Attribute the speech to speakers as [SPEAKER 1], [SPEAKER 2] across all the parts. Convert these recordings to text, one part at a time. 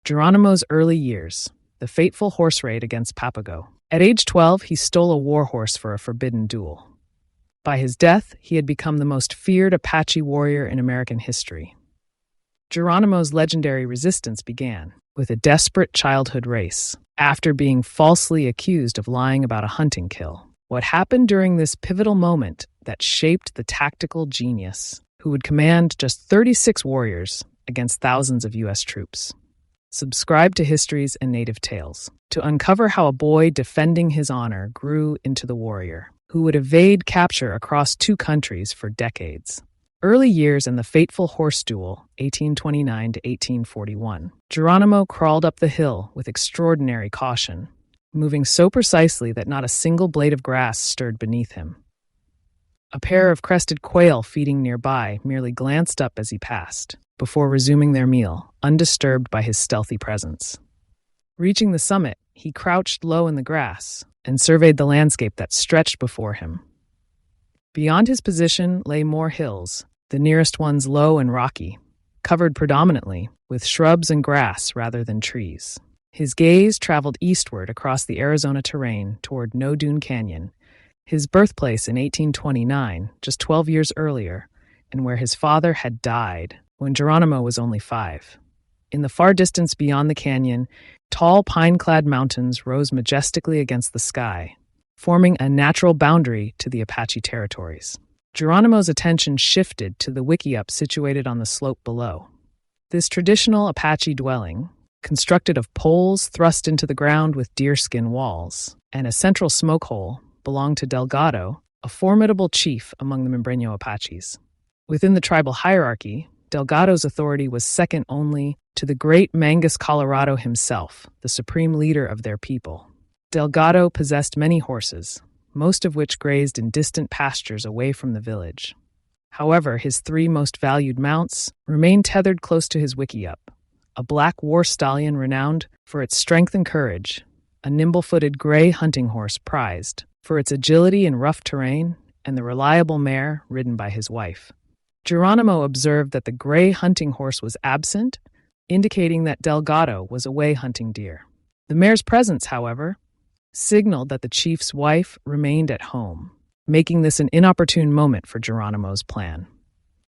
[SPEAKER 1] Geronimo's early years, the fateful horse raid against Papago. At age 12, he stole a warhorse for a forbidden duel. By his death, he had become the most feared Apache warrior in American history. Geronimo's legendary resistance began with a desperate childhood race, after being falsely accused of lying about a hunting kill. What happened during this pivotal moment that shaped the tactical genius who would command just 36 warriors against thousands of U.S. troops? Subscribe to Histories and Native Tales to uncover how a boy defending his honor grew into the warrior who would evade capture across two countries for decades. Early years in the fateful horse duel, 1829 to 1841. Geronimo crawled up the hill with extraordinary caution, moving so precisely that not a single blade of grass stirred beneath him. A pair of crested quail feeding nearby merely glanced up as he passed, before resuming their meal, undisturbed by his stealthy presence. Reaching the summit, he crouched low in the grass and surveyed the landscape that stretched before him. Beyond his position lay more hills, the nearest ones low and rocky, covered predominantly with shrubs and grass rather than trees. His gaze traveled eastward across the Arizona terrain toward No Dune Canyon, his birthplace in 1829, just 12 years earlier, and where his father had died when Geronimo was only 5. In the far distance beyond the canyon, tall pine-clad mountains rose majestically against the sky, forming a natural boundary to the Apache territories. Geronimo's attention shifted to the wickiup situated on the slope below. This traditional Apache dwelling, constructed of poles thrust into the ground with deerskin walls, and a central smoke hole, belonged to Delgado, a formidable chief among the Membreño Apaches. Within the tribal hierarchy, Delgado's authority was second only to the great Mangus Colorado himself, the supreme leader of their people. Delgado possessed many horses, most of which grazed in distant pastures away from the village. However, his 3 most valued mounts remained tethered close to his wickiup: a black war stallion renowned for its strength and courage, a nimble-footed gray hunting horse prized for its agility in rough terrain, and the reliable mare ridden by his wife. Geronimo observed that the gray hunting horse was absent, indicating that Delgado was away hunting deer. The mare's presence, however, signaled that the chief's wife remained at home, making this an inopportune moment for Geronimo's plan.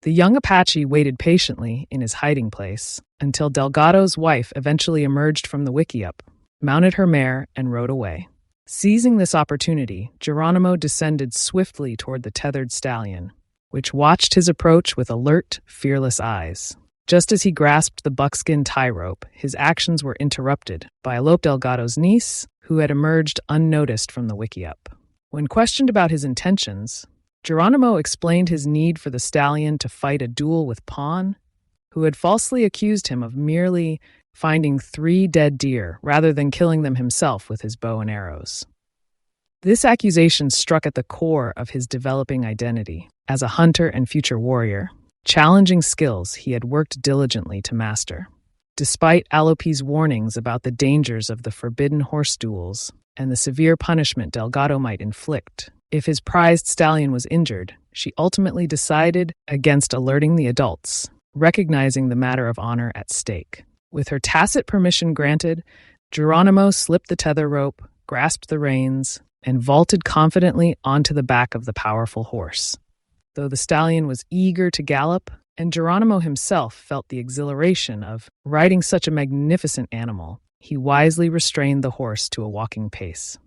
[SPEAKER 1] The young Apache waited patiently in his hiding place until Delgado's wife eventually emerged from the wickiup, mounted her mare, and rode away. Seizing this opportunity, Geronimo descended swiftly toward the tethered stallion, which watched his approach with alert, fearless eyes. Just as he grasped the buckskin tie rope, his actions were interrupted by Alopei, Delgado's niece, who had emerged unnoticed from the wickiup. When questioned about his intentions, Geronimo explained his need for the stallion to fight a duel with Pawn, who had falsely accused him of merely finding 3 dead deer rather than killing them himself with his bow and arrows. This accusation struck at the core of his developing identity as a hunter and future warrior, challenging skills he had worked diligently to master. Despite Alopei's warnings about the dangers of the forbidden horse duels and the severe punishment Delgado might inflict if his prized stallion was injured, she ultimately decided against alerting the adults, recognizing the matter of honor at stake. With her tacit permission granted, Geronimo slipped the tether rope, grasped the reins, and vaulted confidently onto the back of the powerful horse. Though the stallion was eager to gallop, and Geronimo himself felt the exhilaration of riding such a magnificent animal, he wisely restrained the horse to a walking pace.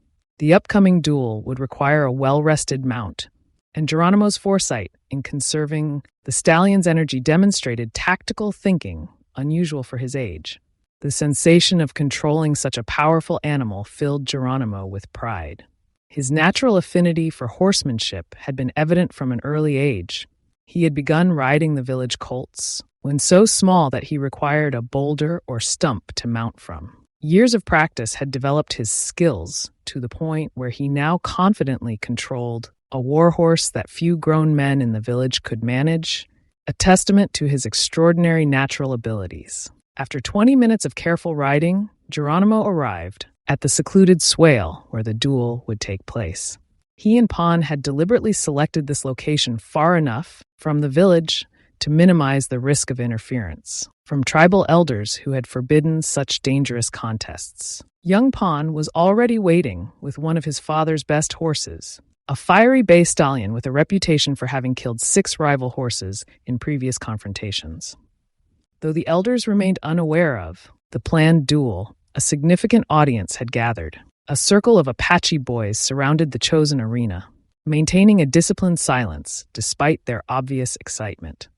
[SPEAKER 1] The upcoming duel would require a well-rested mount, and Geronimo's foresight in conserving the stallion's energy demonstrated tactical thinking unusual for his age. The sensation of controlling such a powerful animal filled Geronimo with pride. His natural affinity for horsemanship had been evident from an early age. He had begun riding the village colts when so small that he required a boulder or stump to mount from. Years of practice had developed his skills to the point where he now confidently controlled a warhorse that few grown men in the village could manage, a testament to his extraordinary natural abilities. After 20 minutes of careful riding, Geronimo arrived at the secluded swale where the duel would take place. He and Pawn had deliberately selected this location far enough from the village to minimize the risk of interference from tribal elders who had forbidden such dangerous contests. Young Pawn was already waiting with one of his father's best horses, a fiery bay stallion with a reputation for having killed 6 rival horses in previous confrontations. Though the elders remained unaware of the planned duel, a significant audience had gathered. A circle of Apache boys surrounded the chosen arena, maintaining a disciplined silence despite their obvious excitement.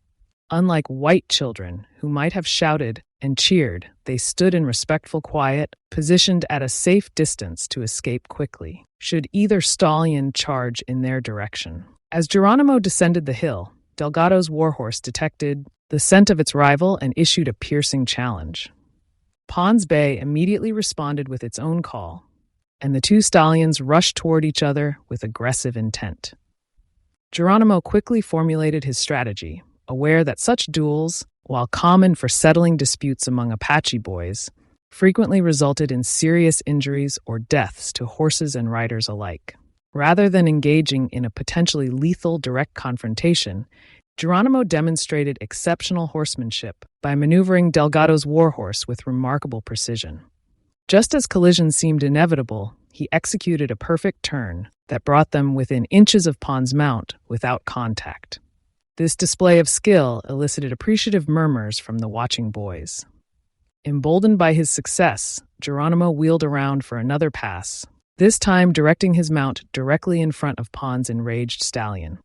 [SPEAKER 1] Unlike white children, who might have shouted and cheered, they stood in respectful quiet, positioned at a safe distance to escape quickly, should either stallion charge in their direction. As Geronimo descended the hill, Delgado's warhorse detected the scent of its rival and issued a piercing challenge. Pawn's Bay immediately responded with its own call, and the 2 stallions rushed toward each other with aggressive intent. Geronimo quickly formulated his strategy, aware that such duels, while common for settling disputes among Apache boys, frequently resulted in serious injuries or deaths to horses and riders alike. Rather than engaging in a potentially lethal direct confrontation, Geronimo demonstrated exceptional horsemanship by maneuvering Delgado's warhorse with remarkable precision. Just as collisions seemed inevitable, he executed a perfect turn that brought them within inches of Pawn's mount without contact. This display of skill elicited appreciative murmurs from the watching boys. Emboldened by his success, Geronimo wheeled around for another pass, this time directing his mount directly in front of Pawn's enraged stallion.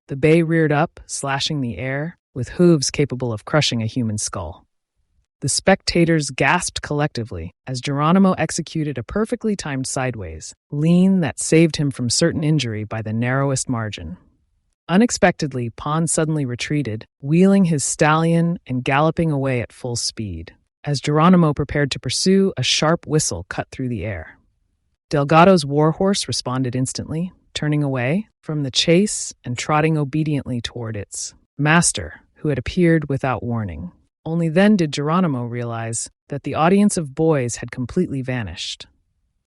[SPEAKER 1] The bay reared up, slashing the air, with hooves capable of crushing a human skull. The spectators gasped collectively as Geronimo executed a perfectly timed sideways lean that saved him from certain injury by the narrowest margin. Unexpectedly, Pawn suddenly retreated, wheeling his stallion and galloping away at full speed. As Geronimo prepared to pursue, a sharp whistle cut through the air. Delgado's warhorse responded instantly, turning away from the chase and trotting obediently toward its master, who had appeared without warning. Only then did Geronimo realize that the audience of boys had completely vanished.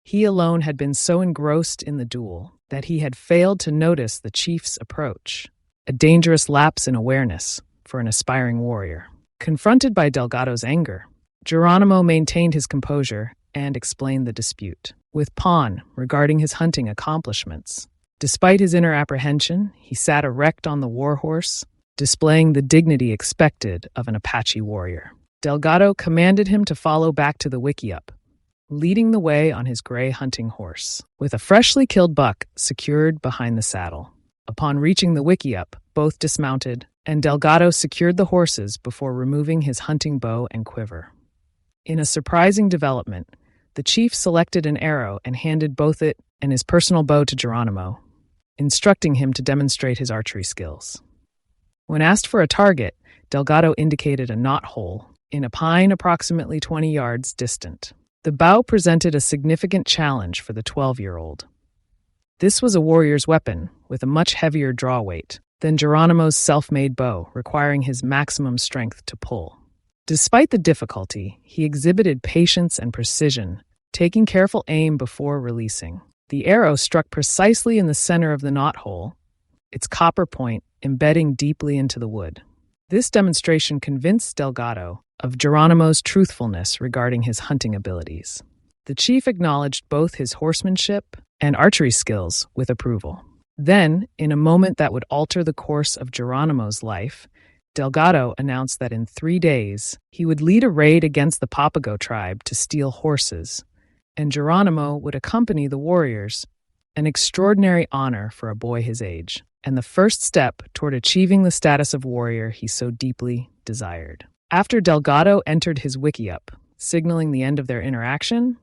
[SPEAKER 1] He alone had been so engrossed in the duel that he had failed to notice the chief's approach, a dangerous lapse in awareness for an aspiring warrior. Confronted by Delgado's anger, Geronimo maintained his composure and explained the dispute with Pawn regarding his hunting accomplishments. Despite his inner apprehension, he sat erect on the warhorse, displaying the dignity expected of an Apache warrior. Delgado commanded him to follow back to the wickiup, leading the way on his gray hunting horse, with a freshly killed buck secured behind the saddle. Upon reaching the wickiup, both dismounted, and Delgado secured the horses before removing his hunting bow and quiver. In a surprising development, the chief selected an arrow and handed both it and his personal bow to Geronimo, instructing him to demonstrate his archery skills. When asked for a target, Delgado indicated a knothole in a pine approximately 20 yards distant. The bow presented a significant challenge for the 12-year-old. This was a warrior's weapon, with a much heavier draw weight than Geronimo's self-made bow, requiring his maximum strength to pull. Despite the difficulty, he exhibited patience and precision, taking careful aim before releasing. The arrow struck precisely in the center of the knothole, its copper point embedding deeply into the wood. This demonstration convinced Delgado of Geronimo's truthfulness regarding his hunting abilities. The chief acknowledged both his horsemanship and archery skills with approval. Then, in a moment that would alter the course of Geronimo's life, Delgado announced that in 3 days, he would lead a raid against the Papago tribe to steal horses, and Geronimo would accompany the warriors, an extraordinary honor for a boy his age, and the first step toward achieving the status of warrior he so deeply desired. After Delgado entered his wickiup, signaling the end of their interaction,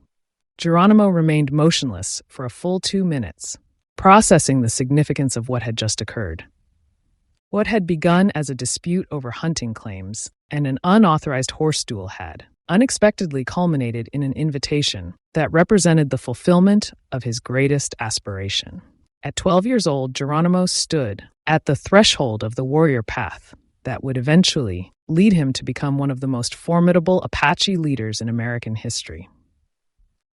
[SPEAKER 1] Geronimo remained motionless for a full 2 minutes, processing the significance of what had just occurred. What had begun as a dispute over hunting claims and an unauthorized horse duel had unexpectedly culminated in an invitation that represented the fulfillment of his greatest aspiration. At 12 years old, Geronimo stood at the threshold of the warrior path that would eventually lead him to become one of the most formidable Apache leaders in American history.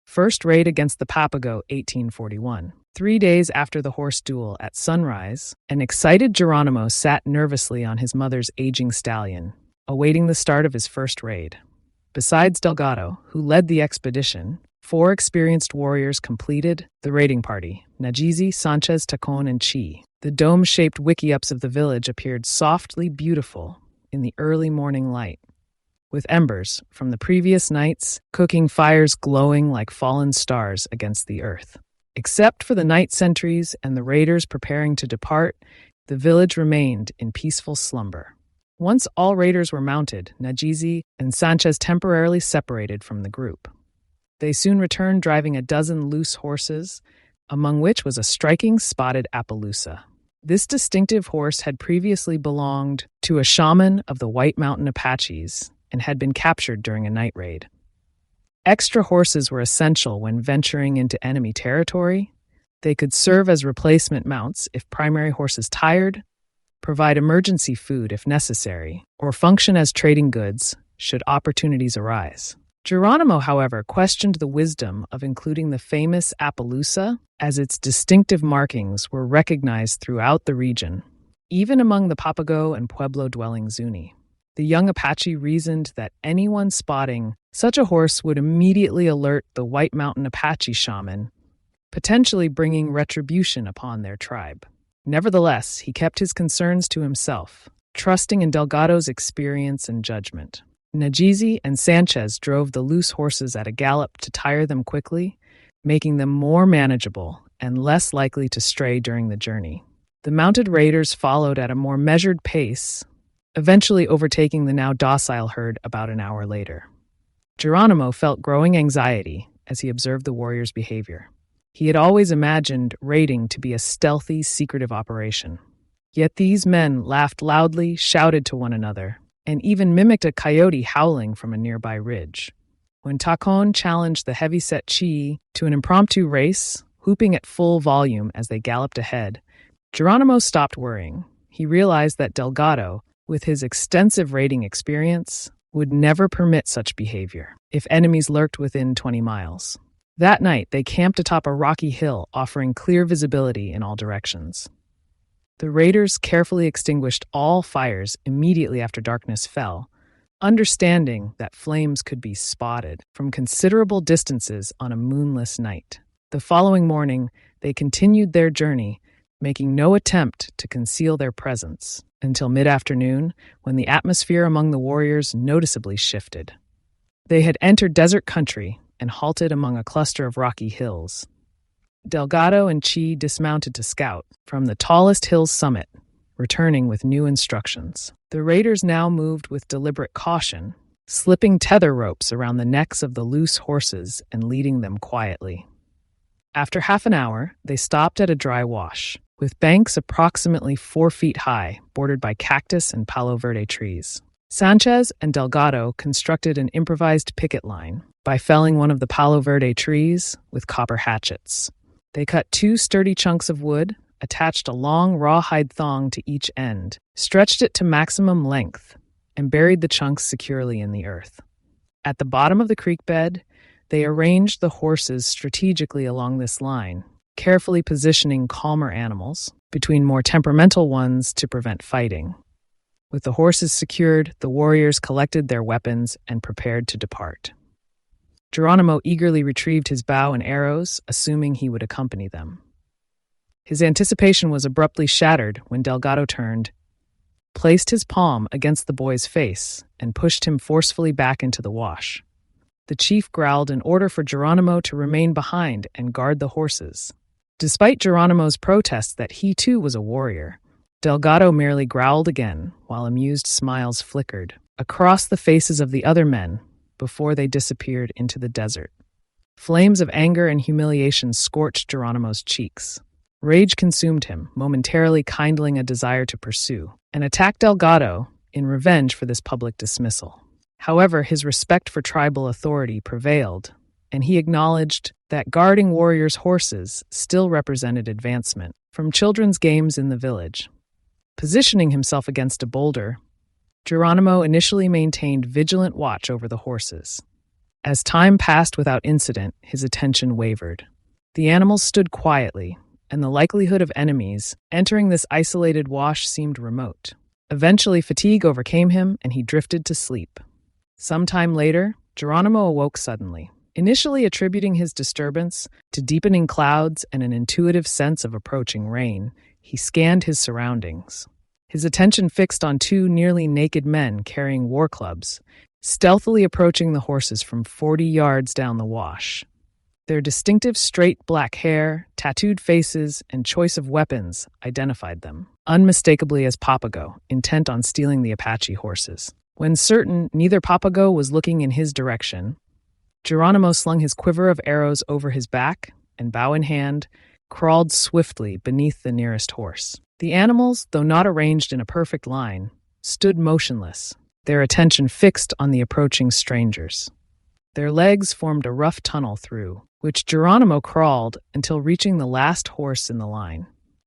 [SPEAKER 1] First raid against the Papago, 1841. 3 days after the horse duel at sunrise, an excited Geronimo sat nervously on his mother's aging stallion, awaiting the start of his first raid. Besides Delgado, who led the expedition, 4 experienced warriors completed the raiding party: Najizi, Sanchez, Tacon, and Chi. The dome-shaped wickiups of the village appeared softly beautiful in the early morning light, with embers from the previous nights cooking fires glowing like fallen stars against the earth. Except for the night sentries and the raiders preparing to depart, the village remained in peaceful slumber. Once all raiders were mounted, Najizi and Sanchez temporarily separated from the group. They soon returned driving a dozen loose horses, among which was a striking spotted Appaloosa. This distinctive horse had previously belonged to a shaman of the White Mountain Apaches and had been captured during a night raid. Extra horses were essential when venturing into enemy territory. They could serve as replacement mounts if primary horses tired, provide emergency food if necessary, or function as trading goods should opportunities arise. Geronimo, however, questioned the wisdom of including the famous Appaloosa, as its distinctive markings were recognized throughout the region, even among the Papago and Pueblo-dwelling Zuni. The young Apache reasoned that anyone spotting such a horse would immediately alert the White Mountain Apache shaman, potentially bringing retribution upon their tribe. Nevertheless, he kept his concerns to himself, trusting in Delgado's experience and judgment. Najizi and Sanchez drove the loose horses at a gallop to tire them quickly, making them more manageable and less likely to stray during the journey. The mounted raiders followed at a more measured pace, eventually overtaking the now docile herd about an hour later. Geronimo felt growing anxiety as he observed the warriors' behavior. He had always imagined raiding to be a stealthy, secretive operation. Yet these men laughed loudly, shouted to one another, and even mimicked a coyote howling from a nearby ridge. When Tacon challenged the heavy-set Chi to an impromptu race, whooping at full volume as they galloped ahead, Geronimo stopped worrying. He realized that Delgado, with his extensive raiding experience, would never permit such behavior if enemies lurked within 20 miles. That night, they camped atop a rocky hill, offering clear visibility in all directions. The raiders carefully extinguished all fires immediately after darkness fell, understanding that flames could be spotted from considerable distances on a moonless night. The following morning, they continued their journey, making no attempt to conceal their presence, until mid-afternoon, when the atmosphere among the warriors noticeably shifted. They had entered desert country and halted among a cluster of rocky hills. Delgado and Chi dismounted to scout from the tallest hill's summit, returning with new instructions. The raiders now moved with deliberate caution, slipping tether ropes around the necks of the loose horses and leading them quietly. After half an hour, they stopped at a dry wash, with banks approximately 4 feet high, bordered by cactus and palo verde trees. Sanchez and Delgado constructed an improvised picket line by felling one of the palo verde trees with copper hatchets. They cut 2 sturdy chunks of wood, attached a long rawhide thong to each end, stretched it to maximum length, and buried the chunks securely in the earth. At the bottom of the creek bed, they arranged the horses strategically along this line, carefully positioning calmer animals between more temperamental ones to prevent fighting. With the horses secured, the warriors collected their weapons and prepared to depart. Geronimo eagerly retrieved his bow and arrows, assuming he would accompany them. His anticipation was abruptly shattered when Delgado turned, placed his palm against the boy's face, and pushed him forcefully back into the wash. The chief growled an order for Geronimo to remain behind and guard the horses. Despite Geronimo's protests that he too was a warrior, Delgado merely growled again, while amused smiles flickered across the faces of the other men before they disappeared into the desert. Flames of anger and humiliation scorched Geronimo's cheeks. Rage consumed him, momentarily kindling a desire to pursue and attack Delgado in revenge for this public dismissal. However, his respect for tribal authority prevailed, and he acknowledged that guarding warriors' horses still represented advancement from children's games in the village. Positioning himself against a boulder, Geronimo initially maintained vigilant watch over the horses. As time passed without incident, his attention wavered. The animals stood quietly, and the likelihood of enemies entering this isolated wash seemed remote. Eventually, fatigue overcame him, and he drifted to sleep. Some time later, Geronimo awoke suddenly, initially attributing his disturbance to deepening clouds and an intuitive sense of approaching rain. He scanned his surroundings. His attention fixed on two nearly naked men carrying war clubs, stealthily approaching the horses from 40 yards down the wash. Their distinctive straight black hair, tattooed faces, and choice of weapons identified them, unmistakably as Papago, intent on stealing the Apache horses. When certain neither Papago was looking in his direction, Geronimo slung his quiver of arrows over his back and, bow in hand, crawled swiftly beneath the nearest horse. The animals, though not arranged in a perfect line, stood motionless, their attention fixed on the approaching strangers. Their legs formed a rough tunnel through which Geronimo crawled until reaching the last horse in the line.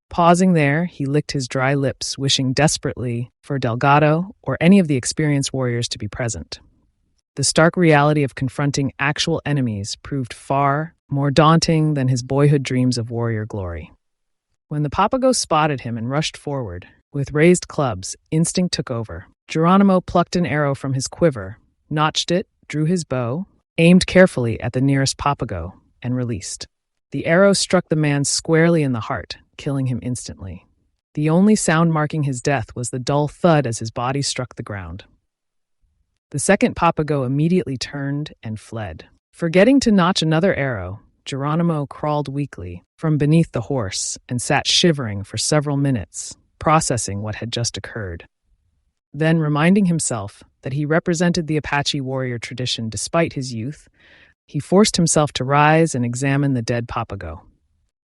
[SPEAKER 1] Pausing there, he licked his dry lips, wishing desperately for Delgado or any of the experienced warriors to be present. The stark reality of confronting actual enemies proved far more daunting than his boyhood dreams of warrior glory. When the Papago spotted him and rushed forward, with raised clubs, instinct took over. Geronimo plucked an arrow from his quiver, notched it, drew his bow, aimed carefully at the nearest Papago, and released. The arrow struck the man squarely in the heart, killing him instantly. The only sound marking his death was the dull thud as his body struck the ground. The second Papago immediately turned and fled. Forgetting to notch another arrow, Geronimo crawled weakly from beneath the horse and sat shivering for several minutes, processing what had just occurred. Then, reminding himself that he represented the Apache warrior tradition despite his youth, he forced himself to rise and examine the dead Papago.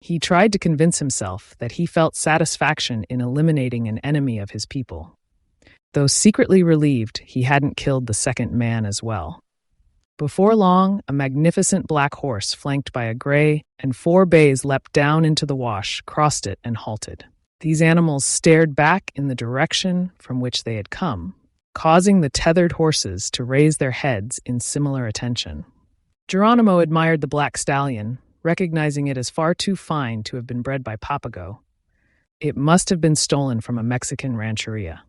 [SPEAKER 1] He tried to convince himself that he felt satisfaction in eliminating an enemy of his people, though secretly relieved he hadn't killed the second man as well. Before long, a magnificent black horse flanked by a gray and 4 bays leapt down into the wash, crossed it, and halted. These animals stared back in the direction from which they had come, causing the tethered horses to raise their heads in similar attention. Geronimo admired the black stallion, recognizing it as far too fine to have been bred by Papago. It must have been stolen from a Mexican rancheria.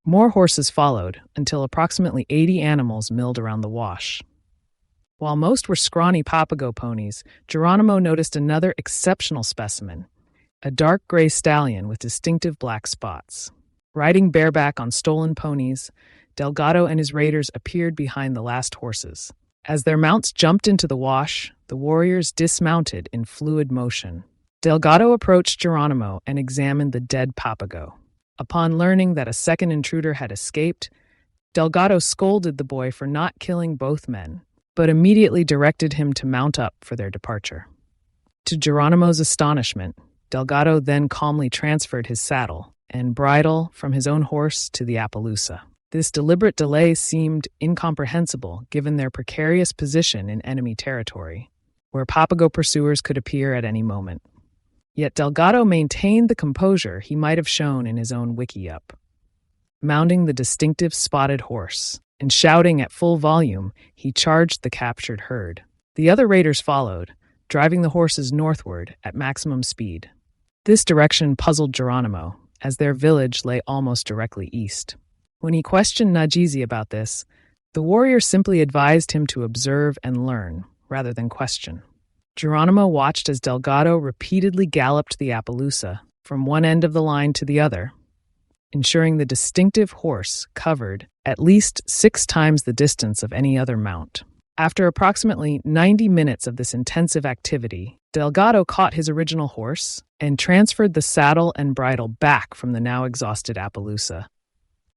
[SPEAKER 1] More horses followed, until approximately 80 animals milled around the wash. While most were scrawny Papago ponies, Geronimo noticed another exceptional specimen, a dark gray stallion with distinctive black spots. Riding bareback on stolen ponies, Delgado and his raiders appeared behind the last horses. As their mounts jumped into the wash, the warriors dismounted in fluid motion. Delgado approached Geronimo and examined the dead Papago. Upon learning that a second intruder had escaped, Delgado scolded the boy for not killing both men, but immediately directed him to mount up for their departure. To Geronimo's astonishment, Delgado then calmly transferred his saddle and bridle from his own horse to the Appaloosa. This deliberate delay seemed incomprehensible given their precarious position in enemy territory, where Papago pursuers could appear at any moment. Yet Delgado maintained the composure he might have shown in his own wiki-up. Mounting the distinctive spotted horse and shouting at full volume, he charged the captured herd. The other raiders followed, driving the horses northward at maximum speed. This direction puzzled Geronimo, as their village lay almost directly east. When he questioned Najizi about this, the warrior simply advised him to observe and learn, rather than question. Geronimo watched as Delgado repeatedly galloped the Appaloosa from one end of the line to the other, ensuring the distinctive horse covered at least 6 times the distance of any other mount. After approximately 90 minutes of this intensive activity, Delgado caught his original horse and transferred the saddle and bridle back from the now exhausted Appaloosa,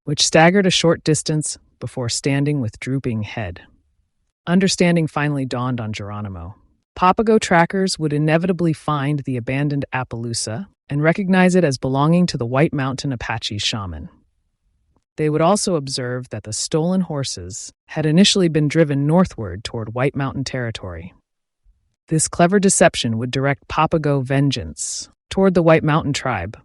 [SPEAKER 1] which staggered a short distance before standing with drooping head. Understanding finally dawned on Geronimo. Papago trackers would inevitably find the abandoned Appaloosa and recognize it as belonging to the White Mountain Apache shaman. They would also observe that the stolen horses had initially been driven northward toward White Mountain territory. This clever deception would direct Papago vengeance toward the White Mountain tribe,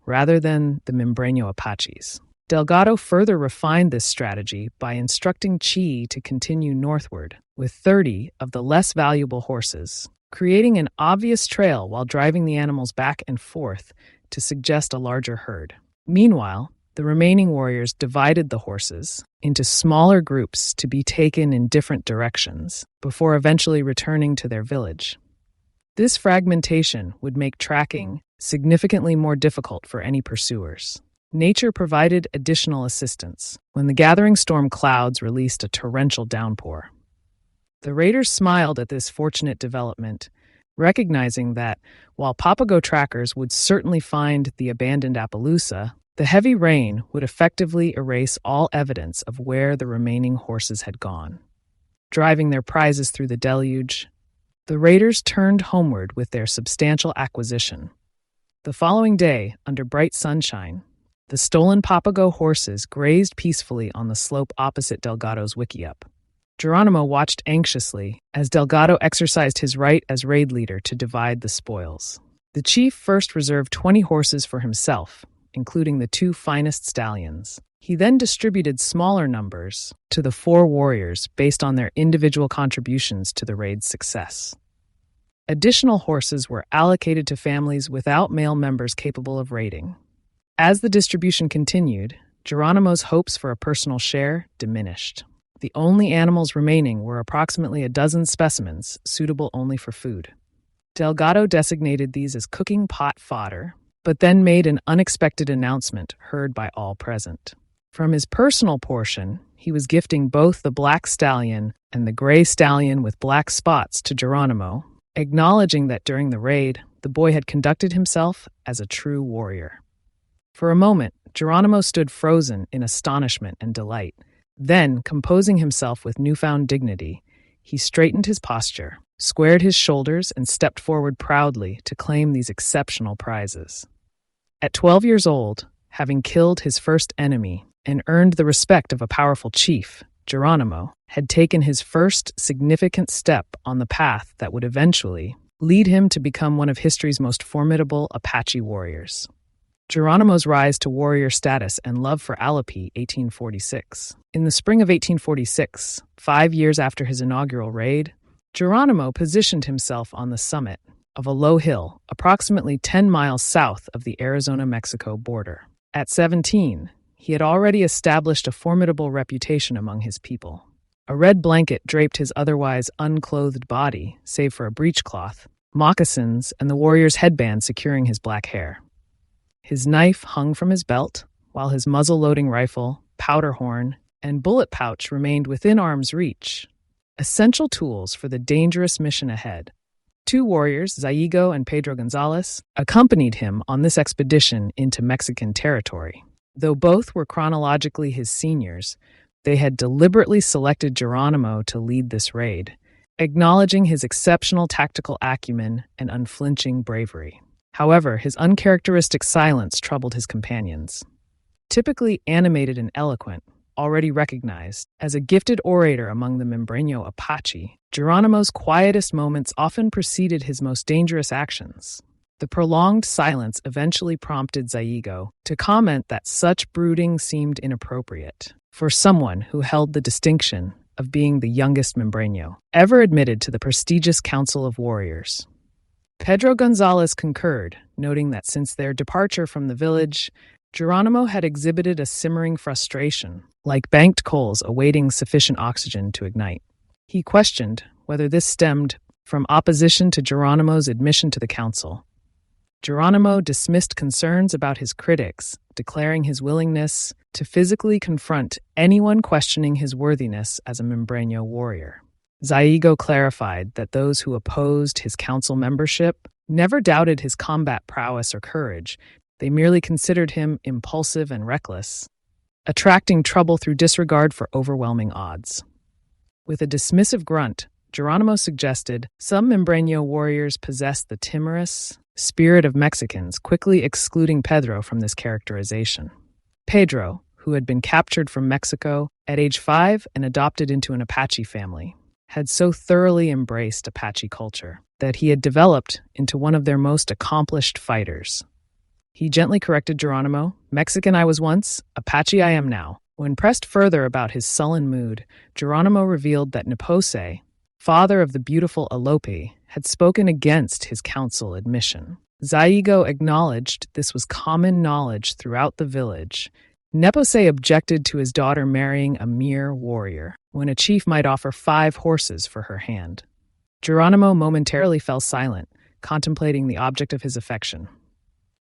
[SPEAKER 1] rather than the Membreño Apaches. Delgado further refined this strategy by instructing Chi to continue northward with 30 of the less valuable horses, creating an obvious trail while driving the animals back and forth to suggest a larger herd. Meanwhile, the remaining warriors divided the horses into smaller groups to be taken in different directions before eventually returning to their village. This fragmentation would make tracking significantly more difficult for any pursuers. Nature provided additional assistance when the gathering storm clouds released a torrential downpour. The raiders smiled at this fortunate development, recognizing that while Papago trackers would certainly find the abandoned Appaloosa, the heavy rain would effectively erase all evidence of where the remaining horses had gone. Driving their prizes through the deluge, the raiders turned homeward with their substantial acquisition. The following day, under bright sunshine, the stolen Papago horses grazed peacefully on the slope opposite Delgado's wickiup. Geronimo watched anxiously as Delgado exercised his right as raid leader to divide the spoils. The chief first reserved 20 horses for himself, including the 2 finest stallions. He then distributed smaller numbers to the 4 warriors based on their individual contributions to the raid's success. Additional horses were allocated to families without male members capable of raiding. As the distribution continued, Geronimo's hopes for a personal share diminished. The only animals remaining were approximately a dozen specimens suitable only for food. Delgado designated these as cooking pot fodder, but then made an unexpected announcement heard by all present. From his personal portion, he was gifting both the black stallion and the gray stallion with black spots to Geronimo, acknowledging that during the raid, the boy had conducted himself as a true warrior. For a moment, Geronimo stood frozen in astonishment and delight. Then, composing himself with newfound dignity, he straightened his posture, squared his shoulders, and stepped forward proudly to claim these exceptional prizes. At 12 years old, having killed his first enemy and earned the respect of a powerful chief, Geronimo had taken his first significant step on the path that would eventually lead him to become one of history's most formidable Apache warriors. Geronimo's rise to warrior status and love for Alopei, 1846. In the spring of 1846, 5 years after his inaugural raid, Geronimo positioned himself on the summit of a low hill approximately 10 miles south of the Arizona-Mexico border. At 17, he had already established a formidable reputation among his people. A red blanket draped his otherwise unclothed body, save for a breechcloth, moccasins, and the warrior's headband securing his black hair. His knife hung from his belt, while his muzzle-loading rifle, powder horn, and bullet pouch remained within arm's reach, essential tools for the dangerous mission ahead. 2 warriors, Zaigo and Pedro Gonzalez, accompanied him on this expedition into Mexican territory. Though both were chronologically his seniors, they had deliberately selected Geronimo to lead this raid, acknowledging his exceptional tactical acumen and unflinching bravery. However, his uncharacteristic silence troubled his companions. Typically animated and eloquent, already recognized as a gifted orator among the Membreño Apache, Geronimo's quietest moments often preceded his most dangerous actions. The prolonged silence eventually prompted Zaigo to comment that such brooding seemed inappropriate for someone who held the distinction of being the youngest Membreño ever admitted to the prestigious Council of Warriors. Pedro Gonzalez concurred, noting that since their departure from the village, Geronimo had exhibited a simmering frustration, like banked coals awaiting sufficient oxygen to ignite. He questioned whether this stemmed from opposition to Geronimo's admission to the council. Geronimo dismissed concerns about his critics, declaring his willingness to physically confront anyone questioning his worthiness as a Membreño warrior. Zaigo clarified that those who opposed his council membership never doubted his combat prowess or courage. They merely considered him impulsive and reckless, attracting trouble through disregard for overwhelming odds. With a dismissive grunt, Geronimo suggested some Membreño warriors possessed the timorous spirit of Mexicans, quickly excluding Pedro from this characterization. Pedro, who had been captured from Mexico at age 5 and adopted into an Apache family, had so thoroughly embraced Apache culture that he had developed into one of their most accomplished fighters. He gently corrected Geronimo. Mexican I was once, Apache I am now. When pressed further about his sullen mood, Geronimo revealed that Nepose, father of the beautiful Alopei, had spoken against his council admission. Zaigo acknowledged this was common knowledge throughout the village. Nepose objected to his daughter marrying a mere warrior, when a chief might offer 5 horses for her hand. Geronimo momentarily fell silent, contemplating the object of his affection.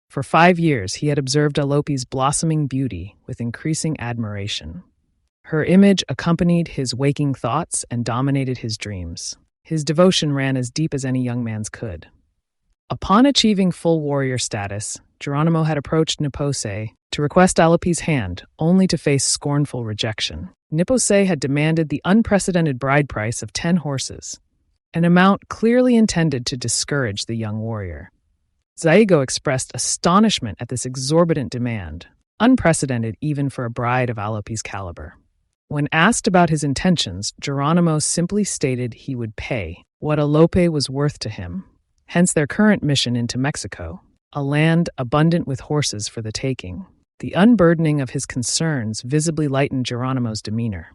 [SPEAKER 1] For 5 years, he had observed Alopei's blossoming beauty with increasing admiration. Her image accompanied his waking thoughts and dominated his dreams. His devotion ran as deep as any young man's could. Upon achieving full warrior status, Geronimo had approached Nepose to request Alopei's hand, only to face scornful rejection. Nepose had demanded the unprecedented bride price of 10 horses, an amount clearly intended to discourage the young warrior. Zaigo expressed astonishment at this exorbitant demand, unprecedented even for a bride of Alopei's caliber. When asked about his intentions, Geronimo simply stated he would pay what Alopei was worth to him, hence their current mission into Mexico, a land abundant with horses for the taking. The unburdening of his concerns visibly lightened Geronimo's demeanor.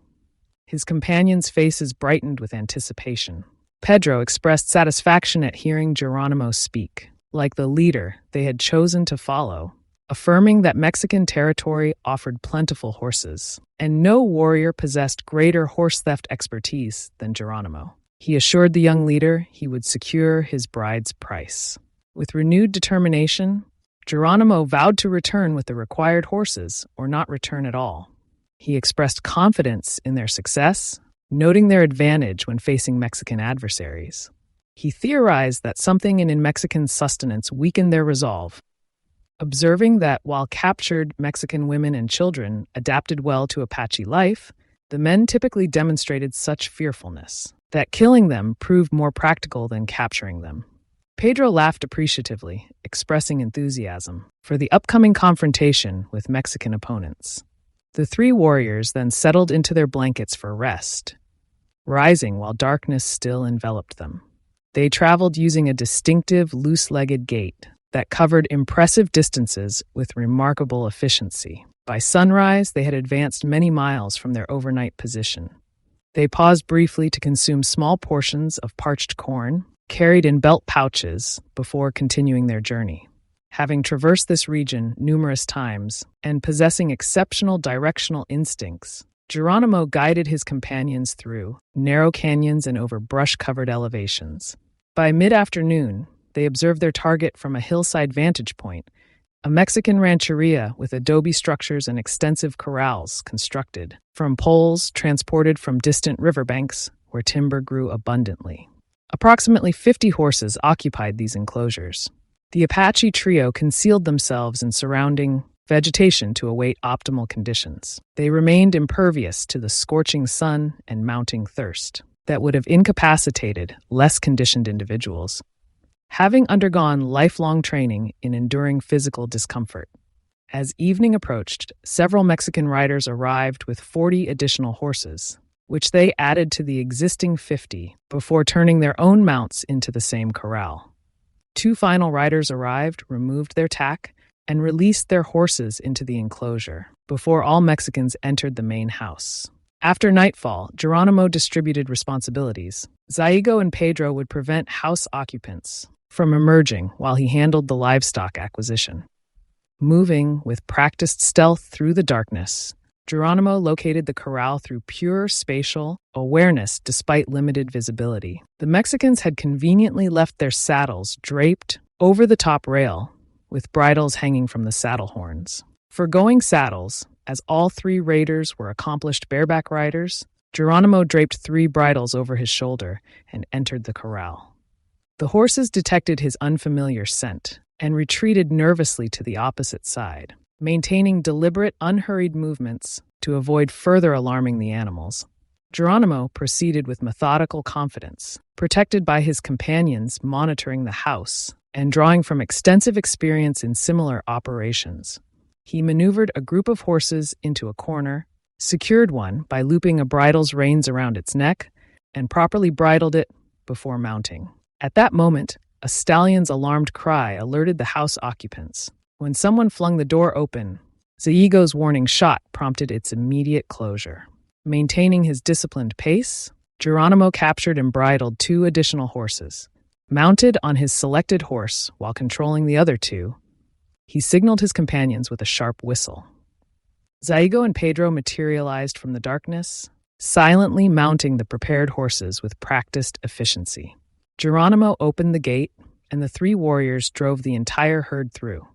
[SPEAKER 1] His companions' faces brightened with anticipation. Pedro expressed satisfaction at hearing Geronimo speak, like the leader they had chosen to follow, affirming that Mexican territory offered plentiful horses, and no warrior possessed greater horse theft expertise than Geronimo. He assured the young leader he would secure his bride's price. With renewed determination, Geronimo vowed to return with the required horses or not return at all. He expressed confidence in their success, noting their advantage when facing Mexican adversaries. He theorized that something in Mexican sustenance weakened their resolve, observing that while captured Mexican women and children adapted well to Apache life, the men typically demonstrated such fearfulness that killing them proved more practical than capturing them. Pedro laughed appreciatively, expressing enthusiasm for the upcoming confrontation with Mexican opponents. The 3 warriors then settled into their blankets for rest, rising while darkness still enveloped them. They traveled using a distinctive loose-legged gait that covered impressive distances with remarkable efficiency. By sunrise, they had advanced many miles from their overnight position. They paused briefly to consume small portions of parched corn, carried in belt pouches, before continuing their journey. Having traversed this region numerous times and possessing exceptional directional instincts, Geronimo guided his companions through narrow canyons and over brush-covered elevations. By mid-afternoon, they observed their target from a hillside vantage point, a Mexican rancheria with adobe structures and extensive corrals constructed from poles transported from distant riverbanks where timber grew abundantly. Approximately 50 horses occupied these enclosures. The Apache trio concealed themselves in surrounding vegetation to await optimal conditions. They remained impervious to the scorching sun and mounting thirst that would have incapacitated less conditioned individuals, having undergone lifelong training in enduring physical discomfort. As evening approached, several Mexican riders arrived with 40 additional horses, which they added to the existing 50 before turning their own mounts into the same corral. 2 final riders arrived, removed their tack, and released their horses into the enclosure before all Mexicans entered the main house. After nightfall, Geronimo distributed responsibilities. Zaigo and Pedro would prevent house occupants from emerging while he handled the livestock acquisition. Moving with practiced stealth through the darkness, Geronimo located the corral through pure spatial awareness despite limited visibility. The Mexicans had conveniently left their saddles draped over the top rail, with bridles hanging from the saddle horns. Forgoing saddles, as all 3 raiders were accomplished bareback riders, Geronimo draped 3 bridles over his shoulder and entered the corral. The horses detected his unfamiliar scent and retreated nervously to the opposite side, maintaining deliberate, unhurried movements to avoid further alarming the animals. Geronimo proceeded with methodical confidence, protected by his companions monitoring the house and drawing from extensive experience in similar operations. He maneuvered a group of horses into a corner, secured one by looping a bridle's reins around its neck, and properly bridled it before mounting. At that moment, a stallion's alarmed cry alerted the house occupants. When someone flung the door open, Zaigo's warning shot prompted its immediate closure. Maintaining his disciplined pace, Geronimo captured and bridled 2 additional horses. Mounted on his selected horse while controlling the other 2, he signaled his companions with a sharp whistle. Zaigo and Pedro materialized from the darkness, silently mounting the prepared horses with practiced efficiency. Geronimo opened the gate, and the 3 warriors drove the entire herd through.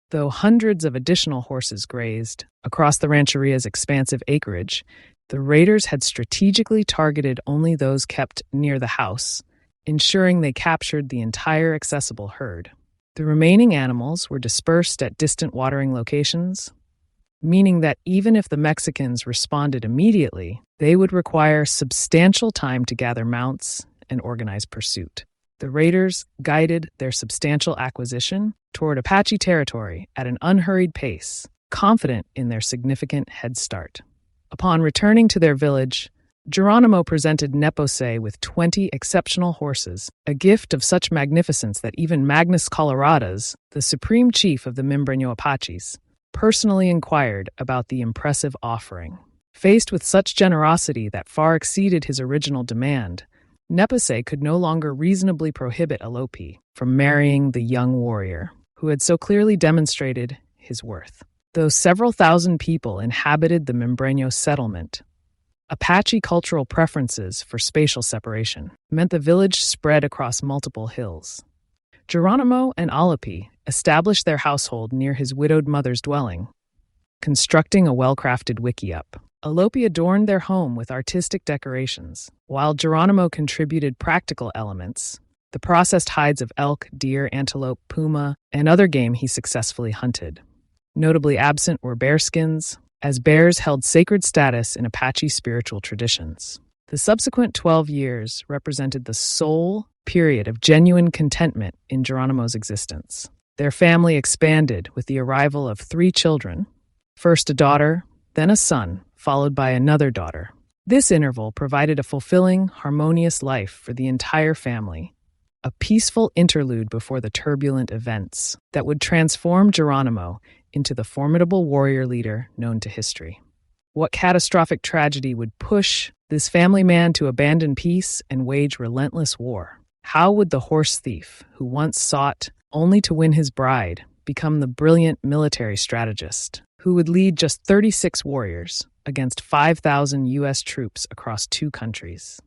[SPEAKER 1] Though hundreds of additional horses grazed across the rancheria's expansive acreage, the raiders had strategically targeted only those kept near the house, ensuring they captured the entire accessible herd. The remaining animals were dispersed at distant watering locations, meaning that even if the Mexicans responded immediately, they would require substantial time to gather mounts and organize pursuit. The raiders guided their substantial acquisition toward Apache territory at an unhurried pace, confident in their significant head start. Upon returning to their village, Geronimo presented Nepose with 20 exceptional horses, a gift of such magnificence that even Magnus Coloradas, the supreme chief of the Mimbreño Apaches, personally inquired about the impressive offering. Faced with such generosity that far exceeded his original demand, Nepose could no longer reasonably prohibit Alopei from marrying the young warrior, who had so clearly demonstrated his worth. Though several thousand people inhabited the Mimbreño settlement, Apache cultural preferences for spatial separation meant the village spread across multiple hills. Geronimo and Alopei established their household near his widowed mother's dwelling, constructing a well-crafted wickiup. Alopei adorned their home with artistic decorations, while Geronimo contributed practical elements, the processed hides of elk, deer, antelope, puma, and other game he successfully hunted. Notably absent were bearskins, as bears held sacred status in Apache spiritual traditions. The subsequent 12 years represented the sole period of genuine contentment in Geronimo's existence. Their family expanded with the arrival of 3 children, first a daughter, then a son, followed by another daughter. This interval provided a fulfilling, harmonious life for the entire family, a peaceful interlude before the turbulent events that would transform Geronimo into the formidable warrior leader known to history. What catastrophic tragedy would push this family man to abandon peace and wage relentless war? How would the horse thief, who once sought only to win his bride, become the brilliant military strategist who would lead just 36 warriors against 5,000 U.S. troops across 2 countries?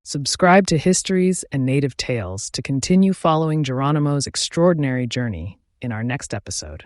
[SPEAKER 1] Subscribe to Histories and Native Tales to continue following Geronimo's extraordinary journey in our next episode.